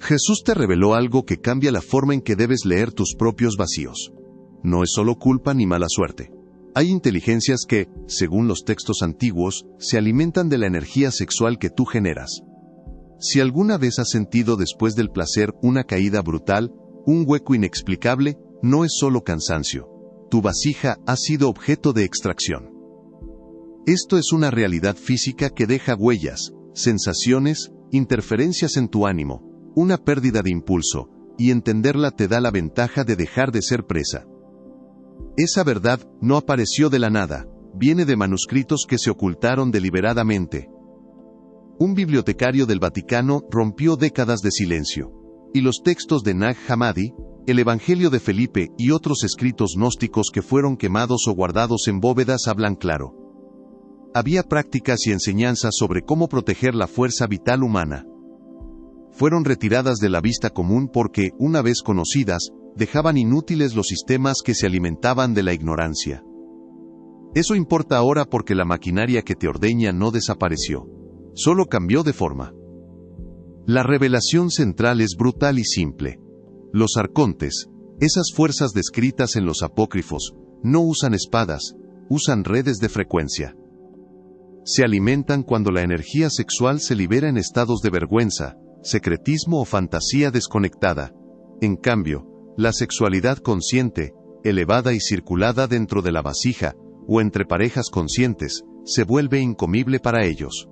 Jesús te reveló algo que cambia la forma en que debes leer tus propios vacíos. No es solo culpa ni mala suerte. Hay inteligencias que, según los textos antiguos, se alimentan de la energía sexual que tú generas. Si alguna vez has sentido después del placer una caída brutal, un hueco inexplicable, no es solo cansancio. Tu vasija ha sido objeto de extracción. Esto es una realidad física que deja huellas, sensaciones, interferencias en tu ánimo, una pérdida de impulso, y entenderla te da la ventaja de dejar de ser presa. Esa verdad no apareció de la nada, viene de manuscritos que se ocultaron deliberadamente. Un bibliotecario del Vaticano rompió décadas de silencio, y los textos de Nag Hammadi, el Evangelio de Felipe y otros escritos gnósticos que fueron quemados o guardados en bóvedas hablan claro. Había prácticas y enseñanzas sobre cómo proteger la fuerza vital humana. Fueron retiradas de la vista común porque, una vez conocidas, dejaban inútiles los sistemas que se alimentaban de la ignorancia. Eso importa ahora porque la maquinaria que te ordeña no desapareció, solo cambió de forma. La revelación central es brutal y simple. Los arcontes, esas fuerzas descritas en los apócrifos, no usan espadas, usan redes de frecuencia. Se alimentan cuando la energía sexual se libera en estados de vergüenza, secretismo o fantasía desconectada. En cambio, la sexualidad consciente, elevada y circulada dentro de la vasija, o entre parejas conscientes, se vuelve incomible para ellos.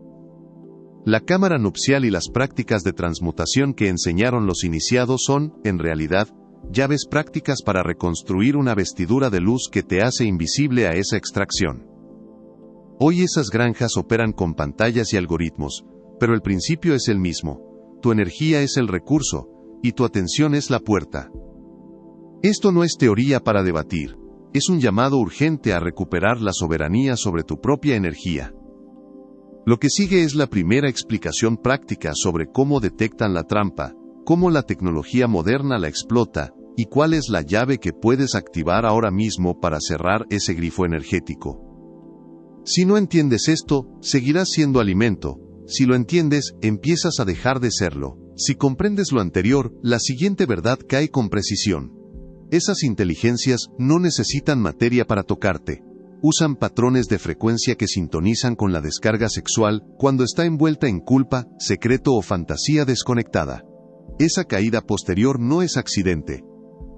La cámara nupcial y las prácticas de transmutación que enseñaron los iniciados son, en realidad, llaves prácticas para reconstruir una vestidura de luz que te hace invisible a esa extracción. Hoy esas granjas operan con pantallas y algoritmos, pero el principio es el mismo. Tu energía es el recurso, y tu atención es la puerta. Esto no es teoría para debatir, es un llamado urgente a recuperar la soberanía sobre tu propia energía. Lo que sigue es la primera explicación práctica sobre cómo detectan la trampa, cómo la tecnología moderna la explota, y cuál es la llave que puedes activar ahora mismo para cerrar ese grifo energético. Si no entiendes esto, seguirás siendo alimento. Si lo entiendes, empiezas a dejar de serlo. Si comprendes lo anterior, la siguiente verdad cae con precisión. Esas inteligencias no necesitan materia para tocarte. Usan patrones de frecuencia que sintonizan con la descarga sexual cuando está envuelta en culpa, secreto o fantasía desconectada. Esa caída posterior no es accidente.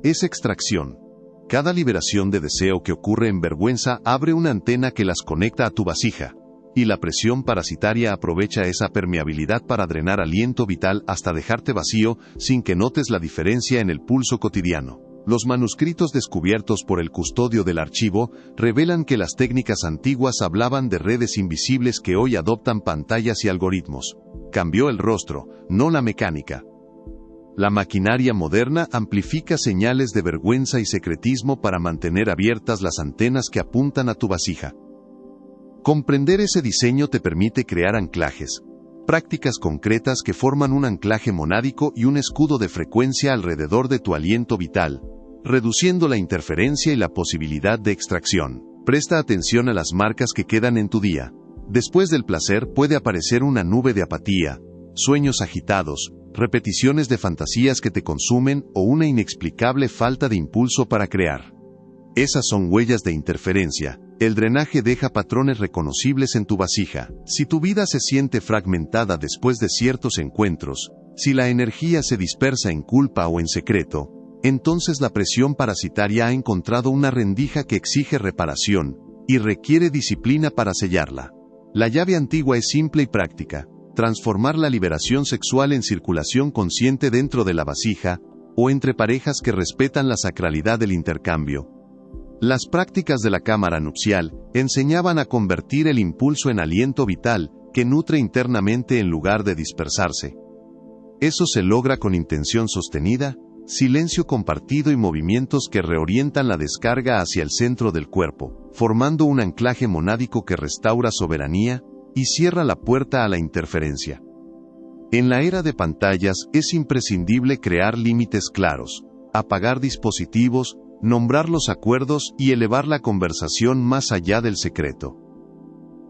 Es extracción. Cada liberación de deseo que ocurre en vergüenza abre una antena que las conecta a tu vasija. Y la presión parasitaria aprovecha esa permeabilidad para drenar aliento vital hasta dejarte vacío sin que notes la diferencia en el pulso cotidiano. Los manuscritos descubiertos por el custodio del archivo revelan que las técnicas antiguas hablaban de redes invisibles que hoy adoptan pantallas y algoritmos. Cambió el rostro, no la mecánica. La maquinaria moderna amplifica señales de vergüenza y secretismo para mantener abiertas las antenas que apuntan a tu vasija. Comprender ese diseño te permite crear anclajes, prácticas concretas que forman un anclaje monádico y un escudo de frecuencia alrededor de tu aliento vital, reduciendo la interferencia y la posibilidad de extracción. Presta atención a las marcas que quedan en tu día. Después del placer puede aparecer una nube de apatía, sueños agitados, repeticiones de fantasías que te consumen o una inexplicable falta de impulso para crear. Esas son huellas de interferencia. El drenaje deja patrones reconocibles en tu vasija. Si tu vida se siente fragmentada después de ciertos encuentros, si la energía se dispersa en culpa o en secreto, entonces la presión parasitaria ha encontrado una rendija que exige reparación y requiere disciplina para sellarla. La llave antigua es simple y práctica: transformar la liberación sexual en circulación consciente dentro de la vasija, o entre parejas que respetan la sacralidad del intercambio. Las prácticas de la cámara nupcial enseñaban a convertir el impulso en aliento vital, que nutre internamente en lugar de dispersarse. Eso se logra con intención sostenida, silencio compartido y movimientos que reorientan la descarga hacia el centro del cuerpo, formando un anclaje monádico que restaura soberanía y cierra la puerta a la interferencia. En la era de pantallas es imprescindible crear límites claros, apagar dispositivos, nombrar los acuerdos y elevar la conversación más allá del secreto.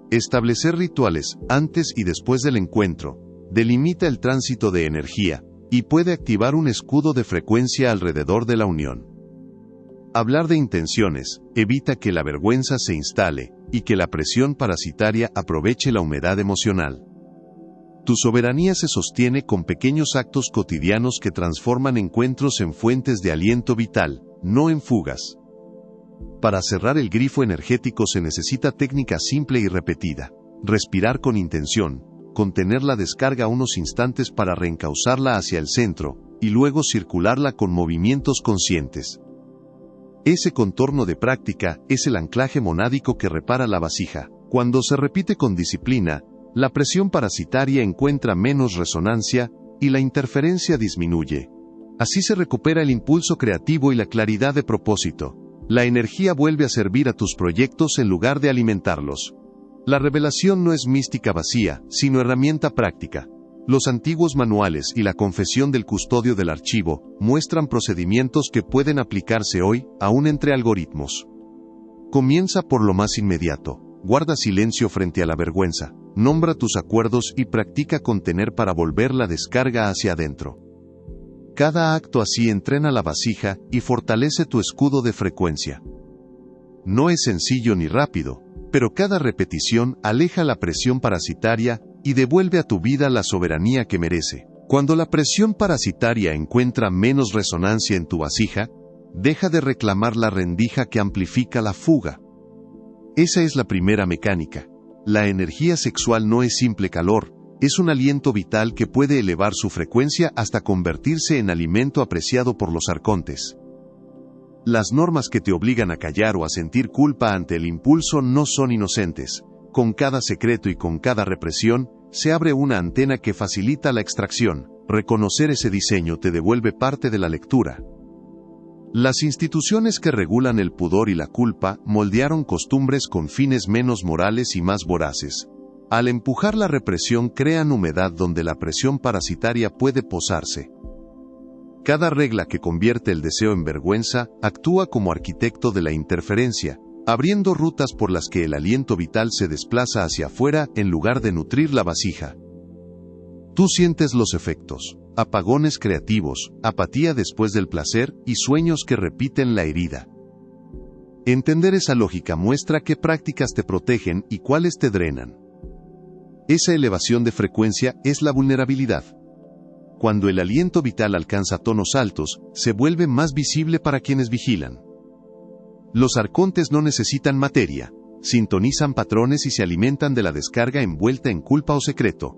Establecer rituales antes y después del encuentro delimita el tránsito de energía, y puede activar un escudo de frecuencia alrededor de la unión. Hablar de intenciones evita que la vergüenza se instale y que la presión parasitaria aproveche la humedad emocional. Tu soberanía se sostiene con pequeños actos cotidianos que transforman encuentros en fuentes de aliento vital, no en fugas. Para cerrar el grifo energético se necesita técnica simple y repetida. Respirar con intención, contener la descarga unos instantes para reencauzarla hacia el centro, y luego circularla con movimientos conscientes. Ese contorno de práctica es el anclaje monádico que repara la vasija. Cuando se repite con disciplina, la presión parasitaria encuentra menos resonancia y la interferencia disminuye. Así se recupera el impulso creativo y la claridad de propósito. La energía vuelve a servir a tus proyectos en lugar de alimentarlos. La revelación no es mística vacía, sino herramienta práctica. Los antiguos manuales y la confesión del custodio del archivo muestran procedimientos que pueden aplicarse hoy, aún entre algoritmos. Comienza por lo más inmediato. Guarda silencio frente a la vergüenza. Nombra tus acuerdos y practica contener para volver la descarga hacia adentro. Cada acto así entrena la vasija y fortalece tu escudo de frecuencia. No es sencillo ni rápido, pero cada repetición aleja la presión parasitaria y devuelve a tu vida la soberanía que merece. Cuando la presión parasitaria encuentra menos resonancia en tu vasija, deja de reclamar la rendija que amplifica la fuga. Esa es la primera mecánica. La energía sexual no es simple calor, es un aliento vital que puede elevar su frecuencia hasta convertirse en alimento apreciado por los arcontes. Las normas que te obligan a callar o a sentir culpa ante el impulso no son inocentes. Con cada secreto y con cada represión, se abre una antena que facilita la extracción. Reconocer ese diseño te devuelve parte de la lectura. Las instituciones que regulan el pudor y la culpa moldearon costumbres con fines menos morales y más voraces. Al empujar la represión crean humedad donde la presión parasitaria puede posarse. Cada regla que convierte el deseo en vergüenza actúa como arquitecto de la interferencia, abriendo rutas por las que el aliento vital se desplaza hacia afuera en lugar de nutrir la vasija. Tú sientes los efectos: apagones creativos, apatía después del placer y sueños que repiten la herida. Entender esa lógica muestra qué prácticas te protegen y cuáles te drenan. Esa elevación de frecuencia es la vulnerabilidad. Cuando el aliento vital alcanza tonos altos, se vuelve más visible para quienes vigilan. Los arcontes no necesitan materia, sintonizan patrones y se alimentan de la descarga envuelta en culpa o secreto.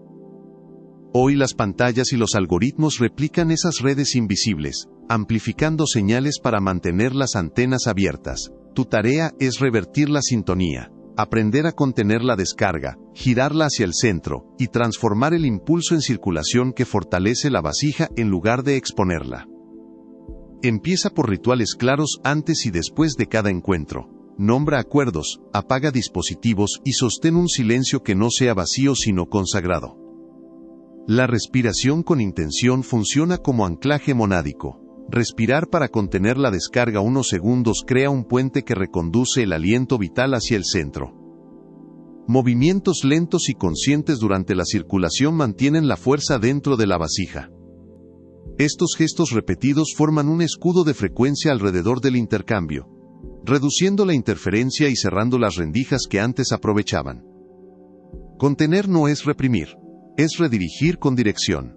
Hoy las pantallas y los algoritmos replican esas redes invisibles, amplificando señales para mantener las antenas abiertas. Tu tarea es revertir la sintonía, aprender a contener la descarga, girarla hacia el centro, y transformar el impulso en circulación que fortalece la vasija en lugar de exponerla. Empieza por rituales claros antes y después de cada encuentro. Nombra acuerdos, apaga dispositivos y sostén un silencio que no sea vacío sino consagrado. La respiración con intención funciona como anclaje monádico. Respirar para contener la descarga unos segundos crea un puente que reconduce el aliento vital hacia el centro. Movimientos lentos y conscientes durante la circulación mantienen la fuerza dentro de la vasija. Estos gestos repetidos forman un escudo de frecuencia alrededor del intercambio, reduciendo la interferencia y cerrando las rendijas que antes aprovechaban. Contener no es reprimir, es redirigir con dirección.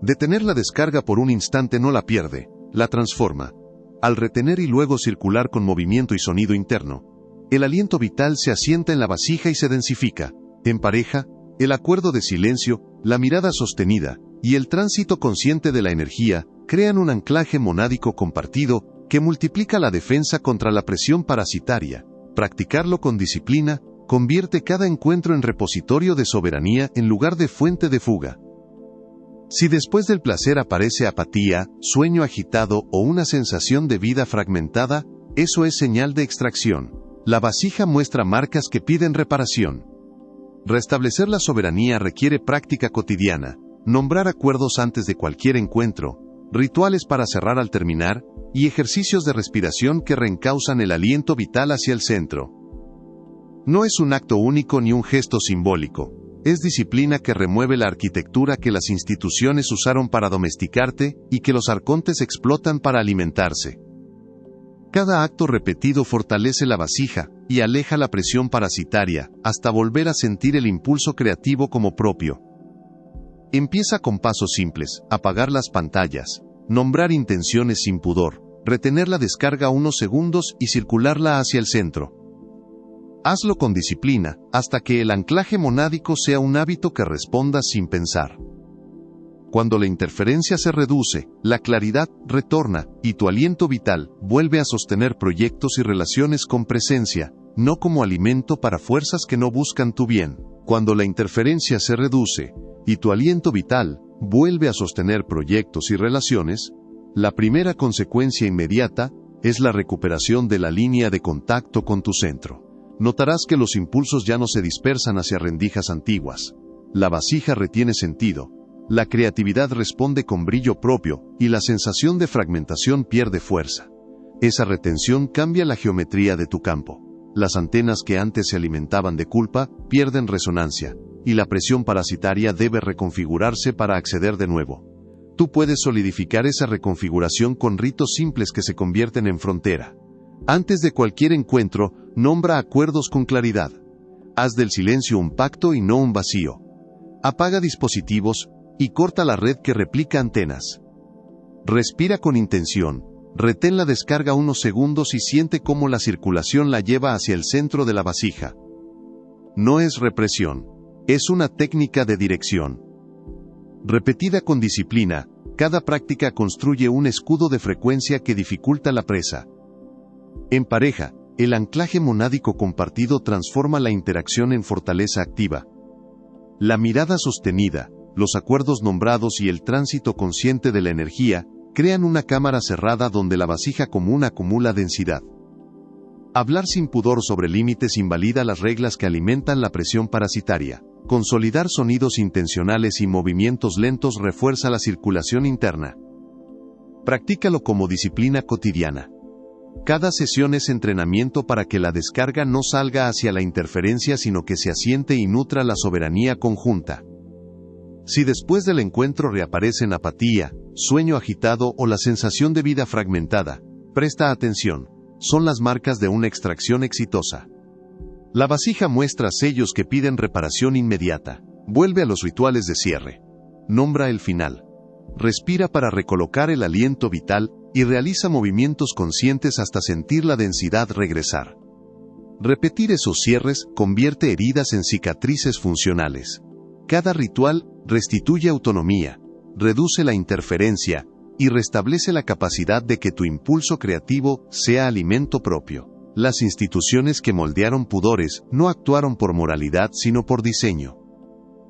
Detener la descarga por un instante no la pierde, la transforma. Al retener y luego circular con movimiento y sonido interno, el aliento vital se asienta en la vasija y se densifica. En pareja, el acuerdo de silencio, la mirada sostenida y el tránsito consciente de la energía crean un anclaje monádico compartido que multiplica la defensa contra la presión parasitaria. Practicarlo con disciplina convierte cada encuentro en repositorio de soberanía en lugar de fuente de fuga. Si después del placer aparece apatía, sueño agitado o una sensación de vida fragmentada, eso es señal de extracción. La vasija muestra marcas que piden reparación. Restablecer la soberanía requiere práctica cotidiana, nombrar acuerdos antes de cualquier encuentro, rituales para cerrar al terminar, y ejercicios de respiración que reencauzan el aliento vital hacia el centro. No es un acto único ni un gesto simbólico. Es disciplina que remueve la arquitectura que las instituciones usaron para domesticarte y que los arcontes explotan para alimentarse. Cada acto repetido fortalece la vasija y aleja la presión parasitaria, hasta volver a sentir el impulso creativo como propio. Empieza con pasos simples: apagar las pantallas, nombrar intenciones sin pudor, retener la descarga unos segundos y circularla hacia el centro. Hazlo con disciplina, hasta que el anclaje monádico sea un hábito que responda sin pensar. Cuando la interferencia se reduce, la claridad retorna, y tu aliento vital vuelve a sostener proyectos y relaciones con presencia, no como alimento para fuerzas que no buscan tu bien. Cuando la interferencia se reduce, y tu aliento vital vuelve a sostener proyectos y relaciones, la primera consecuencia inmediata es la recuperación de la línea de contacto con tu centro. Notarás que los impulsos ya no se dispersan hacia rendijas antiguas. La vasija retiene sentido. La creatividad responde con brillo propio, y la sensación de fragmentación pierde fuerza. Esa retención cambia la geometría de tu campo. Las antenas que antes se alimentaban de culpa pierden resonancia, y la presión parasitaria debe reconfigurarse para acceder de nuevo. Tú puedes solidificar esa reconfiguración con ritos simples que se convierten en frontera. Antes de cualquier encuentro, nombra acuerdos con claridad. Haz del silencio un pacto y no un vacío. Apaga dispositivos y corta la red que replica antenas. Respira con intención, retén la descarga unos segundos y siente cómo la circulación la lleva hacia el centro de la vasija. No es represión, es una técnica de dirección. Repetida con disciplina, cada práctica construye un escudo de frecuencia que dificulta la presa. En pareja, el anclaje monádico compartido transforma la interacción en fortaleza activa. La mirada sostenida, los acuerdos nombrados y el tránsito consciente de la energía crean una cámara cerrada donde la vasija común acumula densidad. Hablar sin pudor sobre límites invalida las reglas que alimentan la presión parasitaria. Consolidar sonidos intencionales y movimientos lentos refuerza la circulación interna. Practícalo como disciplina cotidiana. Cada sesión es entrenamiento para que la descarga no salga hacia la interferencia, sino que se asiente y nutra la soberanía conjunta. Si después del encuentro reaparecen apatía, sueño agitado o la sensación de vida fragmentada, presta atención, son las marcas de una extracción exitosa. La vasija muestra sellos que piden reparación inmediata. Vuelve a los rituales de cierre. Nombra el final. Respira para recolocar el aliento vital y realiza movimientos conscientes hasta sentir la densidad regresar. Repetir esos cierres convierte heridas en cicatrices funcionales. Cada ritual restituye autonomía, reduce la interferencia y restablece la capacidad de que tu impulso creativo sea alimento propio. Las instituciones que moldearon pudores no actuaron por moralidad sino por diseño.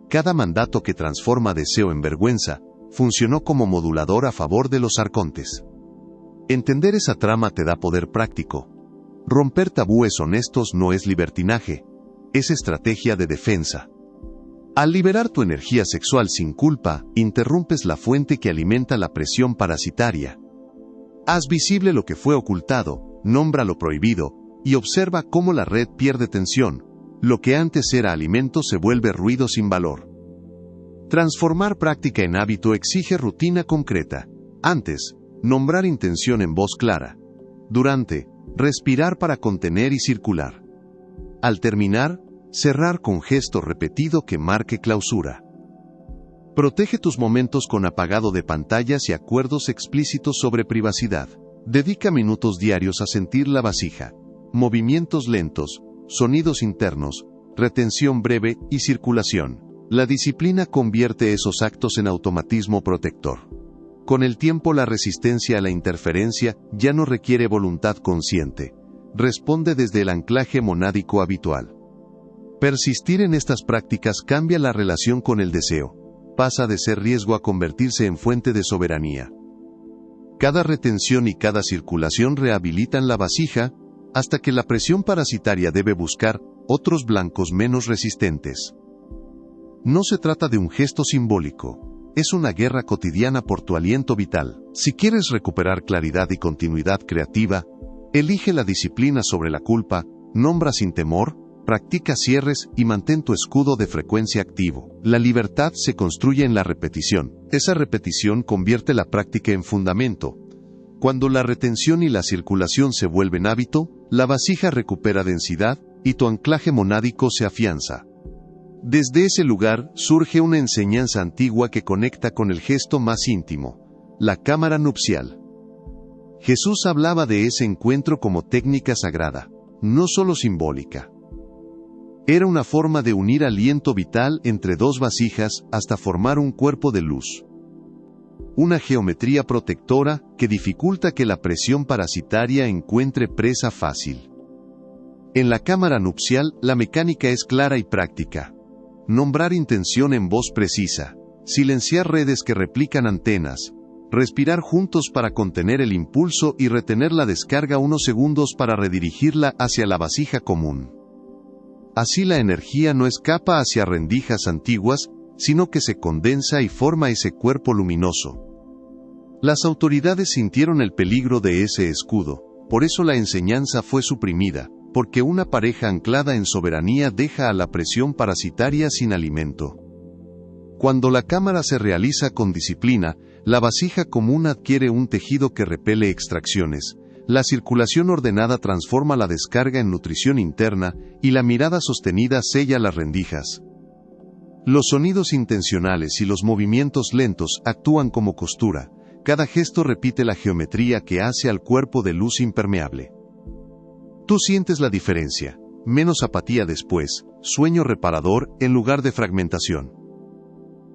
Cada mandato que transforma deseo en vergüenza funcionó como modulador a favor de los arcontes. Entender esa trama te da poder práctico. Romper tabúes honestos no es libertinaje, es estrategia de defensa. Al liberar tu energía sexual sin culpa, interrumpes la fuente que alimenta la presión parasitaria. Haz visible lo que fue ocultado, nombra lo prohibido, y observa cómo la red pierde tensión. Lo que antes era alimento se vuelve ruido sin valor. Transformar práctica en hábito exige rutina concreta. Antes, nombrar intención en voz clara. Durante, respirar para contener y circular. Al terminar, cerrar con gesto repetido que marque clausura. Protege tus momentos con apagado de pantallas y acuerdos explícitos sobre privacidad. Dedica minutos diarios a sentir la vasija. Movimientos lentos, sonidos internos, retención breve y circulación. La disciplina convierte esos actos en automatismo protector. Con el tiempo la resistencia a la interferencia ya no requiere voluntad consciente. Responde desde el anclaje monádico habitual. Persistir en estas prácticas cambia la relación con el deseo. Pasa de ser riesgo a convertirse en fuente de soberanía. Cada retención y cada circulación rehabilitan la vasija, hasta que la presión parasitaria debe buscar otros blancos menos resistentes. No se trata de un gesto simbólico, es una guerra cotidiana por tu aliento vital. Si quieres recuperar claridad y continuidad creativa, elige la disciplina sobre la culpa, nombra sin temor, practica cierres y mantén tu escudo de frecuencia activo. La libertad se construye en la repetición. Esa repetición convierte la práctica en fundamento. Cuando la retención y la circulación se vuelven hábito, la vasija recupera densidad y tu anclaje monádico se afianza. Desde ese lugar surge una enseñanza antigua que conecta con el gesto más íntimo, la cámara nupcial. Jesús hablaba de ese encuentro como técnica sagrada, no solo simbólica. Era una forma de unir aliento vital entre dos vasijas hasta formar un cuerpo de luz. Una geometría protectora que dificulta que la presión parasitaria encuentre presa fácil. En la cámara nupcial, la mecánica es clara y práctica. Nombrar intención en voz precisa, silenciar redes que replican antenas, respirar juntos para contener el impulso y retener la descarga unos segundos para redirigirla hacia la vasija común. Así la energía no escapa hacia rendijas antiguas, sino que se condensa y forma ese cuerpo luminoso. Las autoridades sintieron el peligro de ese escudo, por eso la enseñanza fue suprimida, porque una pareja anclada en soberanía deja a la presión parasitaria sin alimento. Cuando la cámara se realiza con disciplina, la vasija común adquiere un tejido que repele extracciones, la circulación ordenada transforma la descarga en nutrición interna y la mirada sostenida sella las rendijas. Los sonidos intencionales y los movimientos lentos actúan como costura, cada gesto repite la geometría que hace al cuerpo de luz impermeable. Tú sientes la diferencia, menos apatía después, sueño reparador en lugar de fragmentación.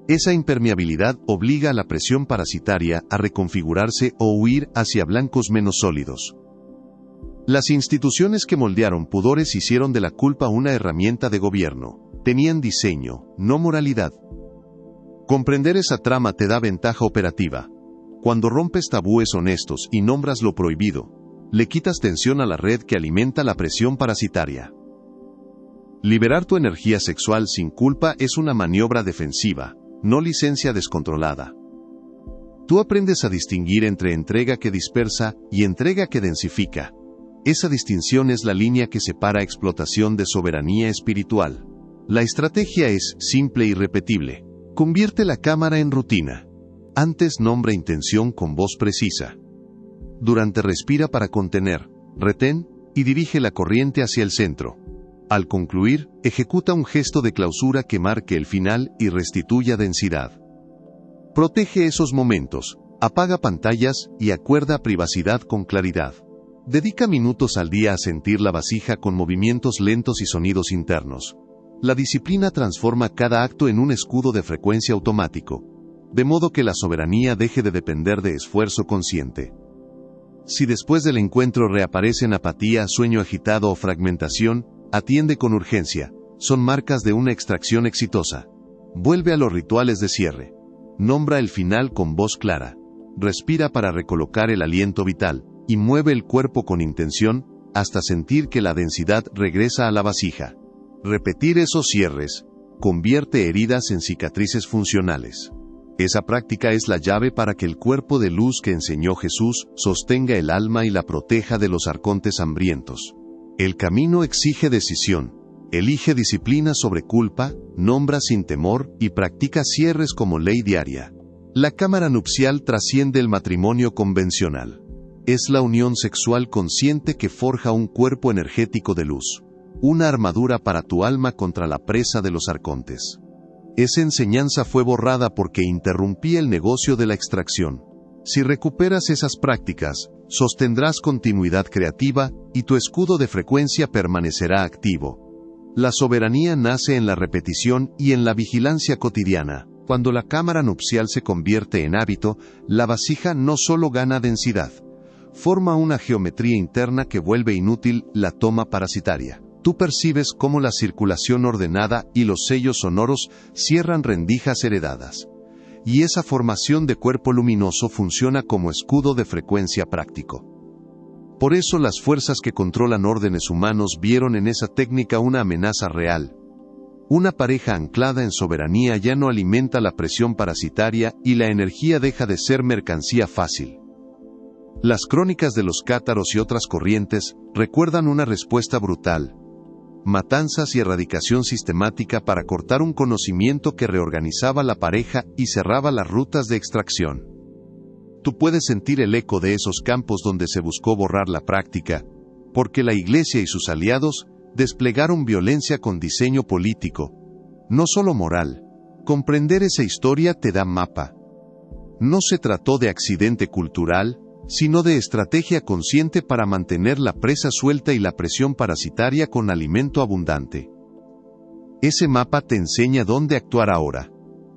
Esa impermeabilidad obliga a la presión parasitaria a reconfigurarse o huir hacia blancos menos sólidos. Las instituciones que moldearon pudores hicieron de la culpa una herramienta de gobierno. Tenían diseño, no moralidad. Comprender esa trama te da ventaja operativa. Cuando rompes tabúes honestos y nombras lo prohibido, le quitas tensión a la red que alimenta la presión parasitaria. Liberar tu energía sexual sin culpa es una maniobra defensiva, no licencia descontrolada. Tú aprendes a distinguir entre entrega que dispersa y entrega que densifica. Esa distinción es la línea que separa explotación de soberanía espiritual. La estrategia es simple y repetible. Convierte la cámara en rutina. Antes nombra intención con voz precisa. Durante respira para contener, retén y dirige la corriente hacia el centro. Al concluir, ejecuta un gesto de clausura que marque el final y restituya densidad. Protege esos momentos, apaga pantallas y acuerda privacidad con claridad. Dedica minutos al día a sentir la vasija con movimientos lentos y sonidos internos. La disciplina transforma cada acto en un escudo de frecuencia automático, de modo que la soberanía deje de depender de esfuerzo consciente. Si después del encuentro reaparecen apatía, sueño agitado o fragmentación, atiende con urgencia, son marcas de una extracción exitosa. Vuelve a los rituales de cierre. Nombra el final con voz clara. Respira para recolocar el aliento vital, y mueve el cuerpo con intención, hasta sentir que la densidad regresa a la vasija. Repetir esos cierres convierte heridas en cicatrices funcionales. Esa práctica es la llave para que el cuerpo de luz que enseñó Jesús sostenga el alma y la proteja de los arcontes hambrientos. El camino exige decisión. Elige disciplina sobre culpa, nombra sin temor y practica cierres como ley diaria. La cámara nupcial trasciende el matrimonio convencional. Es la unión sexual consciente que forja un cuerpo energético de luz. Una armadura para tu alma contra la presa de los arcontes. Esa enseñanza fue borrada porque interrumpía el negocio de la extracción. Si recuperas esas prácticas, sostendrás continuidad creativa y tu escudo de frecuencia permanecerá activo. La soberanía nace en la repetición y en la vigilancia cotidiana. Cuando la cámara nupcial se convierte en hábito, la vasija no solo gana densidad, forma una geometría interna que vuelve inútil la toma parasitaria. Tú percibes cómo la circulación ordenada y los sellos sonoros cierran rendijas heredadas. Y esa formación de cuerpo luminoso funciona como escudo de frecuencia práctico. Por eso las fuerzas que controlan órdenes humanos vieron en esa técnica una amenaza real. Una pareja anclada en soberanía ya no alimenta la presión parasitaria y la energía deja de ser mercancía fácil. Las crónicas de los cátaros y otras corrientes recuerdan una respuesta brutal. matanzas y erradicación sistemática para cortar un conocimiento que reorganizaba la pareja y cerraba las rutas de extracción. Tú puedes sentir el eco de esos campos donde se buscó borrar la práctica, porque la Iglesia y sus aliados desplegaron violencia con diseño político, no solo moral. Comprender esa historia te da mapa. No se trató de accidente cultural, sino de estrategia consciente para mantener la presa suelta y la presión parasitaria con alimento abundante. Ese mapa te enseña dónde actuar ahora.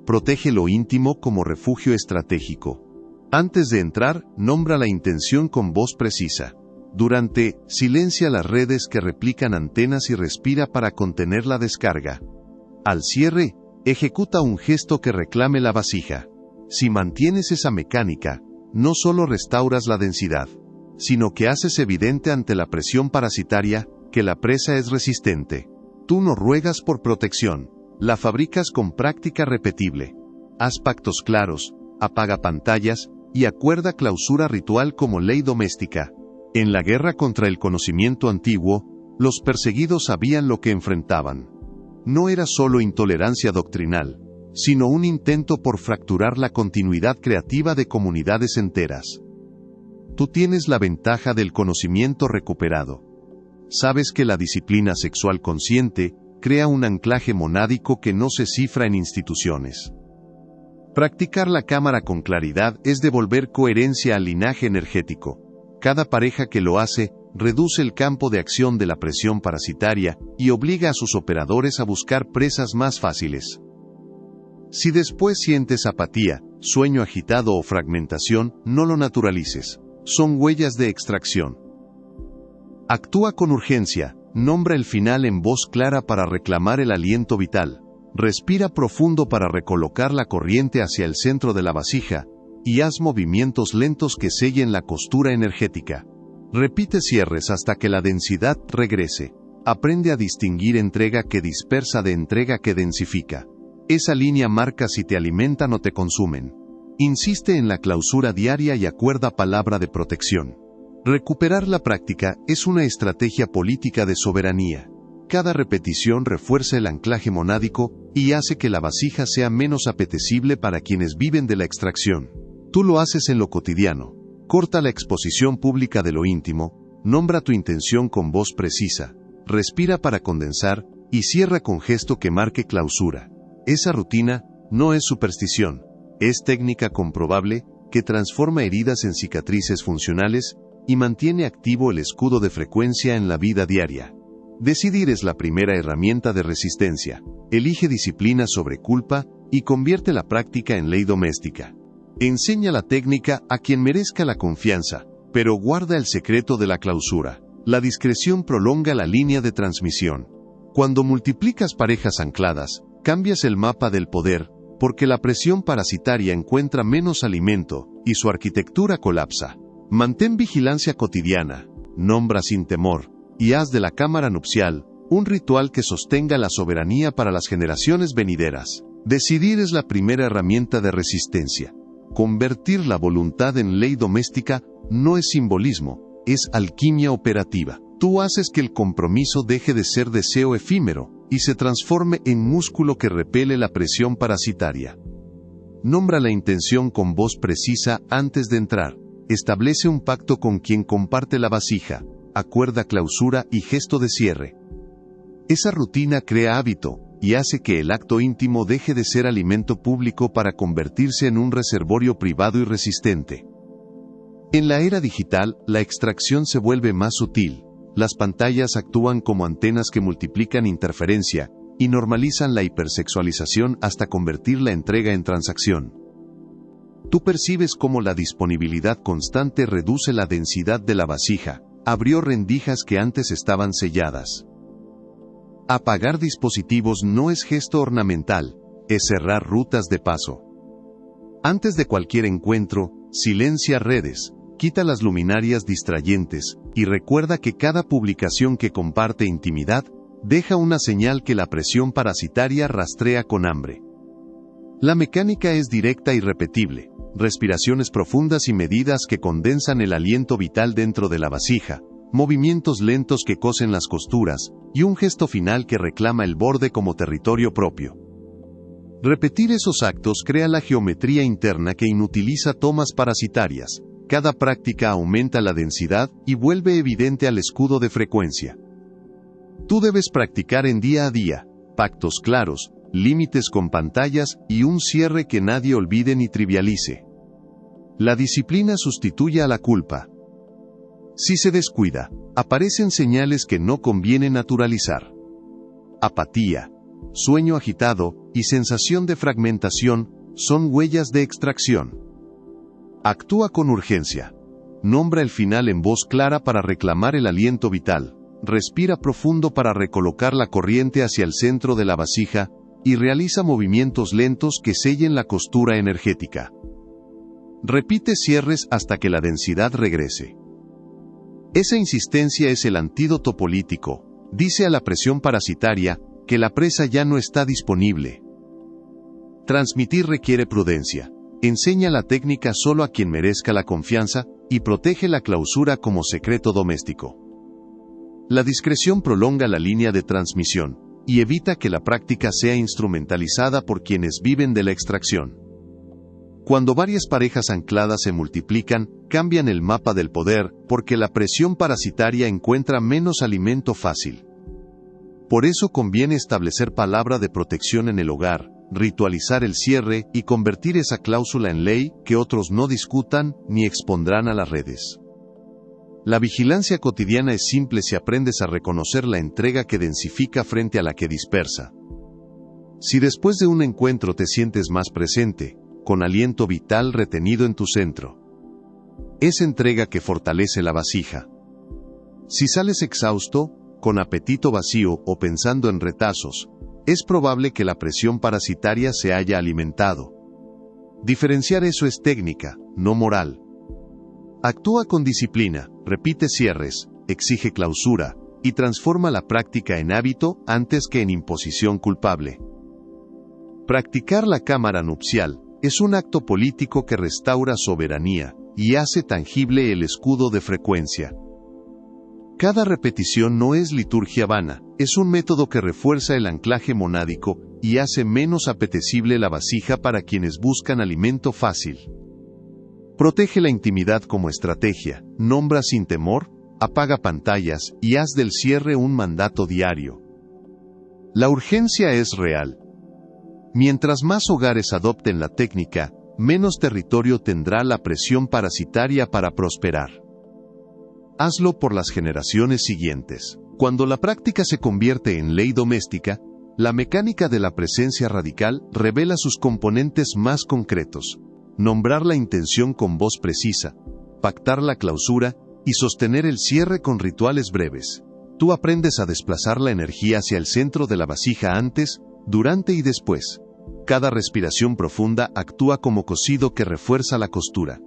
Protege lo íntimo como refugio estratégico. Antes de entrar, nombra la intención con voz precisa. Durante, silencia las redes que replican antenas y respira para contener la descarga. Al cierre, ejecuta un gesto que reclame la vasija. Si mantienes esa mecánica, no solo restauras la densidad, sino que haces evidente ante la presión parasitaria que la presa es resistente. Tú no ruegas por protección, la fabricas con práctica repetible. Haz pactos claros, apaga pantallas y acuerda clausura ritual como ley doméstica. En la guerra contra el conocimiento antiguo, los perseguidos sabían lo que enfrentaban. No era solo intolerancia doctrinal, sino un intento por fracturar la continuidad creativa de comunidades enteras. Tú tienes la ventaja del conocimiento recuperado. Sabes que la disciplina sexual consciente crea un anclaje monádico que no se cifra en instituciones. Practicar la cámara con claridad es devolver coherencia al linaje energético. Cada pareja que lo hace, reduce el campo de acción de la presión parasitaria y obliga a sus operadores a buscar presas más fáciles. Si después sientes apatía, sueño agitado o fragmentación, no lo naturalices. Son huellas de extracción. Actúa con urgencia, nombra el final en voz clara para reclamar el aliento vital. Respira profundo para recolocar la corriente hacia el centro de la vasija, y haz movimientos lentos que sellen la costura energética. Repite cierres hasta que la densidad regrese. Aprende a distinguir entrega que dispersa de entrega que densifica. Esa línea marca si te alimentan o te consumen. Insiste en la clausura diaria y acuerda palabra de protección. Recuperar la práctica es una estrategia política de soberanía. Cada repetición refuerza el anclaje monádico y hace que la vasija sea menos apetecible para quienes viven de la extracción. Tú lo haces en lo cotidiano. Corta la exposición pública de lo íntimo, nombra tu intención con voz precisa, respira para condensar y cierra con gesto que marque clausura. Esa rutina no es superstición, es técnica comprobable que transforma heridas en cicatrices funcionales y mantiene activo el escudo de frecuencia en la vida diaria. Decidir es la primera herramienta de resistencia. Elige disciplina sobre culpa y convierte la práctica en ley doméstica. Enseña la técnica a quien merezca la confianza, pero guarda el secreto de la clausura. La discreción prolonga la línea de transmisión. Cuando multiplicas parejas ancladas, cambias el mapa del poder, porque la presión parasitaria encuentra menos alimento y su arquitectura colapsa. Mantén vigilancia cotidiana, nombra sin temor, y haz de la cámara nupcial un ritual que sostenga la soberanía para las generaciones venideras. Decidir es la primera herramienta de resistencia. Convertir la voluntad en ley doméstica no es simbolismo, es alquimia operativa. Tú haces que el compromiso deje de ser deseo efímero y se transforme en músculo que repele la presión parasitaria. Nombra la intención con voz precisa antes de entrar. Establece un pacto con quien comparte la vasija. Acuerda clausura y gesto de cierre. Esa rutina crea hábito y hace que el acto íntimo deje de ser alimento público para convertirse en un reservorio privado y resistente. En la era digital, la extracción se vuelve más sutil. Las pantallas actúan como antenas que multiplican interferencia y normalizan la hipersexualización hasta convertir la entrega en transacción. Tú percibes cómo la disponibilidad constante reduce la densidad de la vasija, abrió rendijas que antes estaban selladas. Apagar dispositivos no es gesto ornamental, es cerrar rutas de paso. Antes de cualquier encuentro, silencia redes, quita las luminarias distrayentes, y recuerda que cada publicación que comparte intimidad, deja una señal que la presión parasitaria rastrea con hambre. La mecánica es directa y repetible, respiraciones profundas y medidas que condensan el aliento vital dentro de la vasija, movimientos lentos que cosen las costuras, y un gesto final que reclama el borde como territorio propio. Repetir esos actos crea la geometría interna que inutiliza tomas parasitarias. Cada práctica aumenta la densidad y vuelve evidente al escudo de frecuencia. Tú debes practicar en día a día, pactos claros, límites con pantallas y un cierre que nadie olvide ni trivialice. La disciplina sustituye a la culpa. Si se descuida, aparecen señales que no conviene naturalizar. Apatía, sueño agitado y sensación de fragmentación son huellas de extracción. Actúa con urgencia. Nombra el final en voz clara para reclamar el aliento vital. Respira profundo para recolocar la corriente hacia el centro de la vasija y realiza movimientos lentos que sellen la costura energética. Repite cierres hasta que la densidad regrese. Esa insistencia es el antídoto político. Dice a la presión parasitaria que la presa ya no está disponible. Transmitir requiere prudencia. Enseña la técnica solo a quien merezca la confianza y protege la clausura como secreto doméstico. La discreción prolonga la línea de transmisión y evita que la práctica sea instrumentalizada por quienes viven de la extracción. Cuando varias parejas ancladas se multiplican, cambian el mapa del poder porque la presión parasitaria encuentra menos alimento fácil. Por eso conviene establecer palabra de protección en el hogar, ritualizar el cierre y convertir esa cláusula en ley que otros no discutan ni expondrán a las redes. La vigilancia cotidiana es simple si aprendes a reconocer la entrega que densifica frente a la que dispersa. Si después de un encuentro te sientes más presente, con aliento vital retenido en tu centro, es entrega que fortalece la vasija. Si sales exhausto, con apetito vacío o pensando en retazos, es probable que la presión parasitaria se haya alimentado. Diferenciar eso es técnica, no moral. Actúa con disciplina, repite cierres, exige clausura, y transforma la práctica en hábito antes que en imposición culpable. Practicar la cámara nupcial es un acto político que restaura soberanía y hace tangible el escudo de frecuencia. Cada repetición no es liturgia vana, es un método que refuerza el anclaje monádico y hace menos apetecible la vasija para quienes buscan alimento fácil. Protege la intimidad como estrategia, nombra sin temor, apaga pantallas y haz del cierre un mandato diario. La urgencia es real. Mientras más hogares adopten la técnica, menos territorio tendrá la presión parasitaria para prosperar. Hazlo por las generaciones siguientes. Cuando la práctica se convierte en ley doméstica, la mecánica de la presencia radical revela sus componentes más concretos. Nombrar la intención con voz precisa, pactar la clausura y sostener el cierre con rituales breves. Tú aprendes a desplazar la energía hacia el centro de la vasija antes, durante y después. Cada respiración profunda actúa como cosido que refuerza la costura.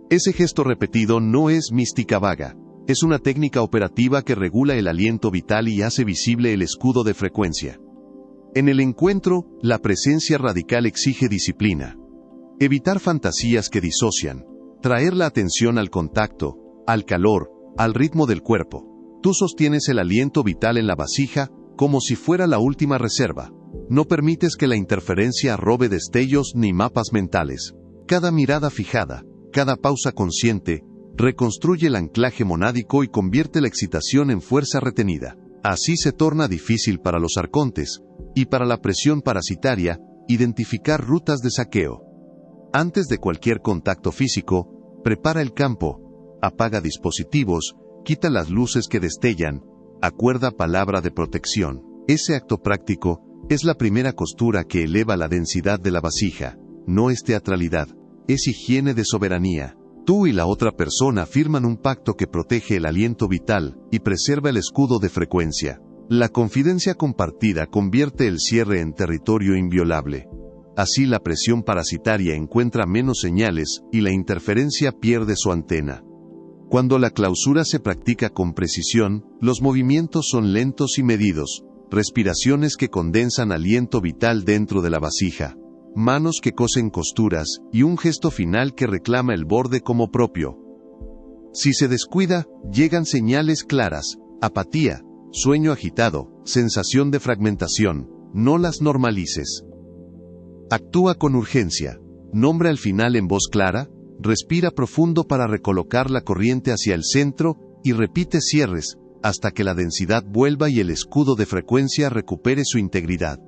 Ese gesto repetido no es mística vaga. Es una técnica operativa que regula el aliento vital y hace visible el escudo de frecuencia. En el encuentro, la presencia radical exige disciplina. Evitar fantasías que disocian. Traer la atención al contacto, al calor, al ritmo del cuerpo. Tú sostienes el aliento vital en la vasija, como si fuera la última reserva. No permites que la interferencia robe destellos ni mapas mentales. Cada mirada fijada, cada pausa consciente, reconstruye el anclaje monádico y convierte la excitación en fuerza retenida. Así se torna difícil para los arcontes, y para la presión parasitaria, identificar rutas de saqueo. Antes de cualquier contacto físico, prepara el campo, apaga dispositivos, quita las luces que destellan, acuerda palabra de protección. Ese acto práctico es la primera costura que eleva la densidad de la vasija. No es teatralidad, es higiene de soberanía. Tú y la otra persona firman un pacto que protege el aliento vital y preserva el escudo de frecuencia. La confidencia compartida convierte el cierre en territorio inviolable. Así la presión parasitaria encuentra menos señales y la interferencia pierde su antena. Cuando la clausura se practica con precisión, los movimientos son lentos y medidos, respiraciones que condensan aliento vital dentro de la vasija, manos que cosen costuras y un gesto final que reclama el borde como propio. Si se descuida, llegan señales claras: apatía, sueño agitado, sensación de fragmentación. No las normalices. Actúa con urgencia. Nombra el final en voz clara, respira profundo para recolocar la corriente hacia el centro, y repite cierres, hasta que la densidad vuelva y el escudo de frecuencia recupere su integridad.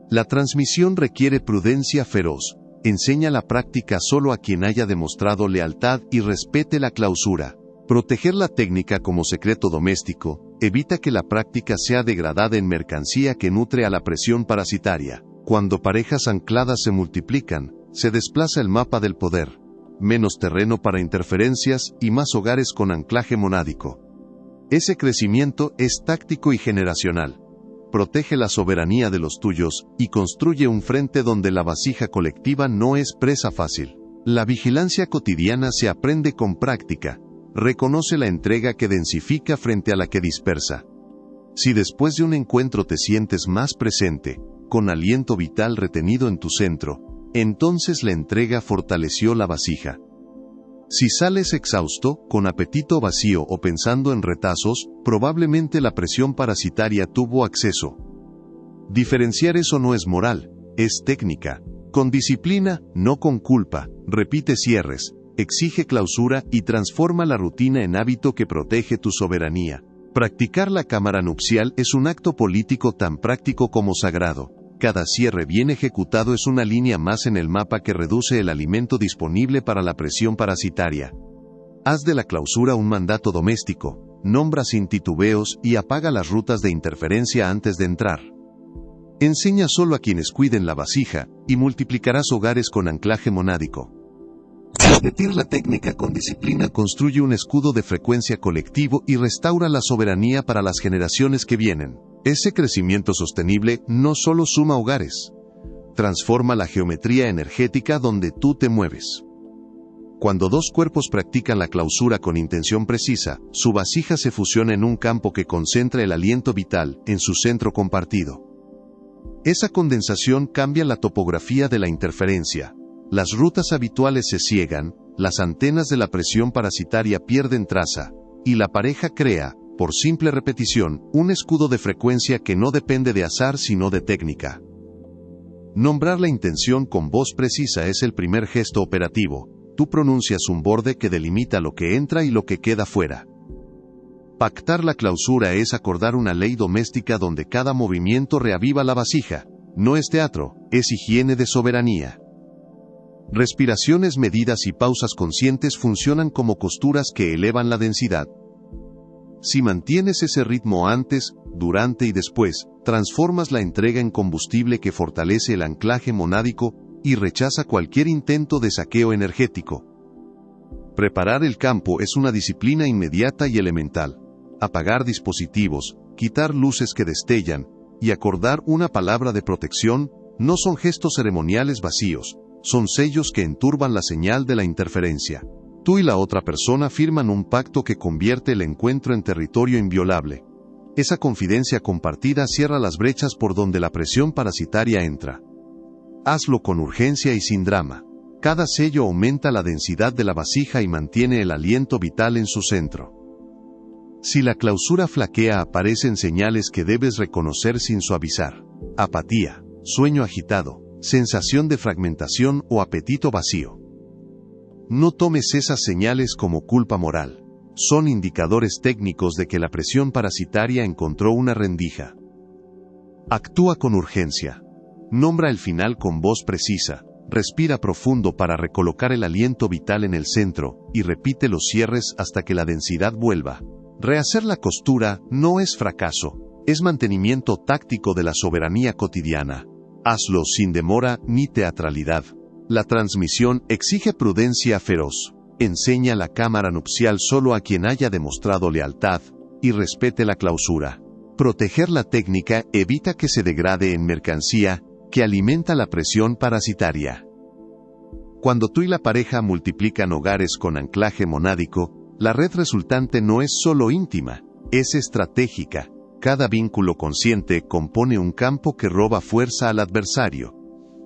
La transmisión requiere prudencia feroz. Enseña la práctica solo a quien haya demostrado lealtad y respete la clausura. Proteger la técnica como secreto doméstico evita que la práctica sea degradada en mercancía que nutre a la presión parasitaria. Cuando parejas ancladas se multiplican, se desplaza el mapa del poder. Menos terreno para interferencias y más hogares con anclaje monádico. Ese crecimiento es táctico y generacional. Protege la soberanía de los tuyos y construye un frente donde la vasija colectiva no es presa fácil. La vigilancia cotidiana se aprende con práctica. Reconoce la entrega que densifica frente a la que dispersa. Si después de un encuentro te sientes más presente, con aliento vital retenido en tu centro, entonces la entrega fortaleció la vasija. Si sales exhausto, con apetito vacío o pensando en retazos, probablemente la presión parasitaria tuvo acceso. Diferenciar eso no es moral, es técnica. Con disciplina, no con culpa, repite cierres, exige clausura y transforma la rutina en hábito que protege tu soberanía. Practicar la cámara nupcial es un acto político tan práctico como sagrado. Cada cierre bien ejecutado es una línea más en el mapa que reduce el alimento disponible para la presión parasitaria. Haz de la clausura un mandato doméstico, nombra sin titubeos y apaga las rutas de interferencia antes de entrar. Enseña solo a quienes cuiden la vasija, y multiplicarás hogares con anclaje monádico. Repetir la técnica con disciplina construye un escudo de frecuencia colectivo y restaura la soberanía para las generaciones que vienen. Ese crecimiento sostenible no solo suma hogares, transforma la geometría energética donde tú te mueves. Cuando dos cuerpos practican la clausura con intención precisa, su vasija se fusiona en un campo que concentra el aliento vital en su centro compartido. Esa condensación cambia la topografía de la interferencia. Las rutas habituales se ciegan, las antenas de la presión parasitaria pierden traza, y la pareja crea, por simple repetición, un escudo de frecuencia que no depende de azar sino de técnica. Nombrar la intención con voz precisa es el primer gesto operativo. Tú pronuncias un borde que delimita lo que entra y lo que queda fuera. Pactar la clausura es acordar una ley doméstica donde cada movimiento reaviva la vasija. No es teatro, es higiene de soberanía. Respiraciones medidas y pausas conscientes funcionan como costuras que elevan la densidad. Si mantienes ese ritmo antes, durante y después, transformas la entrega en combustible que fortalece el anclaje monádico y rechaza cualquier intento de saqueo energético. Preparar el campo es una disciplina inmediata y elemental. Apagar dispositivos, quitar luces que destellan, y acordar una palabra de protección, no son gestos ceremoniales vacíos, son sellos que enturban la señal de la interferencia. Tú y la otra persona firman un pacto que convierte el encuentro en territorio inviolable. Esa confidencia compartida cierra las brechas por donde la presión parasitaria entra. Hazlo con urgencia y sin drama. Cada sello aumenta la densidad de la vasija y mantiene el aliento vital en su centro. Si la clausura flaquea, aparecen señales que debes reconocer sin suavizar. Apatía, sueño agitado, sensación de fragmentación o apetito vacío. No tomes esas señales como culpa moral. Son indicadores técnicos de que la presión parasitaria encontró una rendija. Actúa con urgencia. Nombra el final con voz precisa. Respira profundo para recolocar el aliento vital en el centro, y repite los cierres hasta que la densidad vuelva. Rehacer la costura no es fracaso, es mantenimiento táctico de la soberanía cotidiana. Hazlo sin demora ni teatralidad. La transmisión exige prudencia feroz. Enseña la cámara nupcial solo a quien haya demostrado lealtad, y respete la clausura. Proteger la técnica evita que se degrade en mercancía, que alimenta la presión parasitaria. Cuando tú y la pareja multiplican hogares con anclaje monádico, la red resultante no es solo íntima, es estratégica. Cada vínculo consciente compone un campo que roba fuerza al adversario.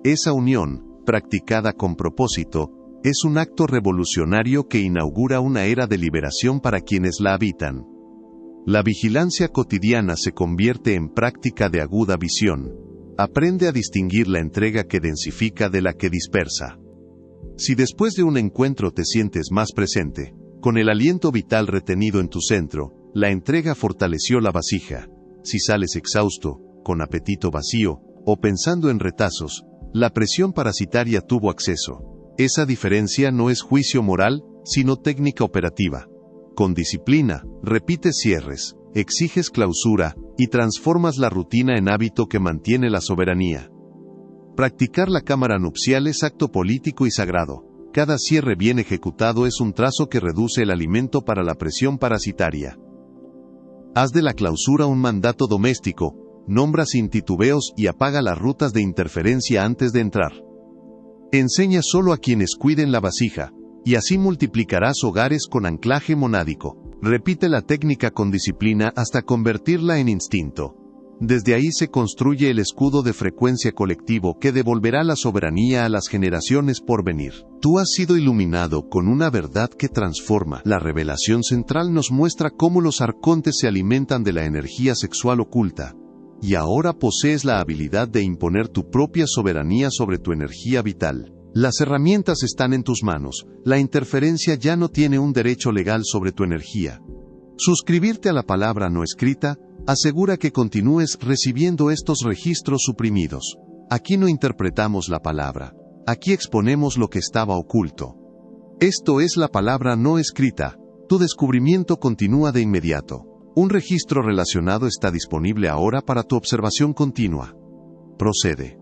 Esa unión, practicada con propósito, Es un acto revolucionario que inaugura una era de liberación para quienes la habitan. La vigilancia cotidiana se convierte en práctica de aguda visión. Aprende a distinguir la entrega que densifica de la que dispersa. Si después de un encuentro te sientes más presente, con el aliento vital retenido en tu centro, la entrega fortaleció la vasija. Si sales exhausto, con apetito vacío, o pensando en retazos, la presión parasitaria tuvo acceso. Esa diferencia no es juicio moral, sino técnica operativa. Con disciplina, repites cierres, exiges clausura, y transformas la rutina en hábito que mantiene la soberanía. Practicar la cámara nupcial es acto político y sagrado. Cada cierre bien ejecutado es un trazo que reduce el alimento para la presión parasitaria. Haz de la clausura un mandato doméstico, nombra sin titubeos y apaga las rutas de interferencia antes de entrar. Enseña solo a quienes cuiden la vasija, y así multiplicarás hogares con anclaje monádico. Repite la técnica con disciplina hasta convertirla en instinto. Desde ahí se construye el escudo de frecuencia colectivo que devolverá la soberanía a las generaciones por venir. Tú has sido iluminado con una verdad que transforma. La revelación central nos muestra cómo los arcontes se alimentan de la energía sexual oculta. Y ahora posees la habilidad de imponer tu propia soberanía sobre tu energía vital. Las herramientas están en tus manos, la interferencia ya no tiene un derecho legal sobre tu energía. Suscribirte a la palabra no escrita asegura que continúes recibiendo estos registros suprimidos. Aquí no interpretamos la palabra, aquí exponemos lo que estaba oculto. Esto es la palabra no escrita, tu descubrimiento continúa de inmediato. Un registro relacionado está disponible ahora para tu observación continua. Procede.